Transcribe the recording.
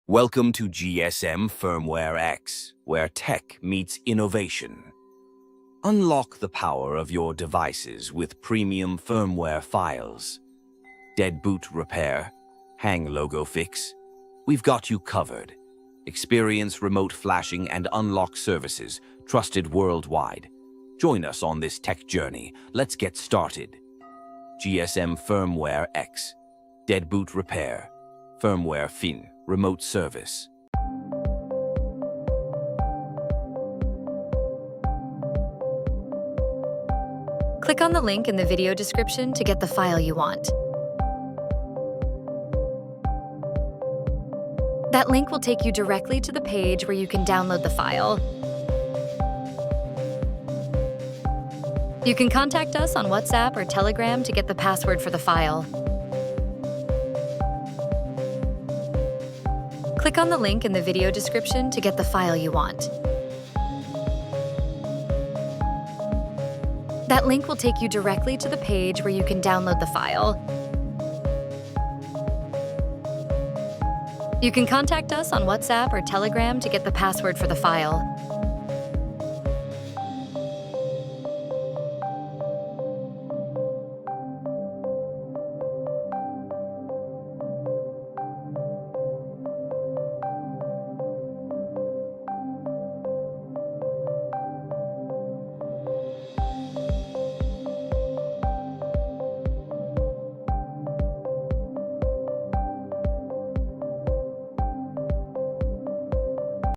Welcome to GSM Firmware X, where tech meets innovation. Unlock the power of your devices with premium firmware files. Dead boot repair, hang logo fix. We've got you covered. Experience remote flashing and unlock services trusted worldwide. Join us on this tech journey. Let's get started. GSM Firmware X, dead boot repair, firmware fin, remote service. Click on the link in the video description to get the file you want. That link will take you directly to the page where you can download the file. You can contact us on WhatsApp or Telegram to get the password for the file. Click on the link in the video description to get the file you want. That link will take you directly to the page where you can download the file. You can contact us on WhatsApp or Telegram to get the password for the file.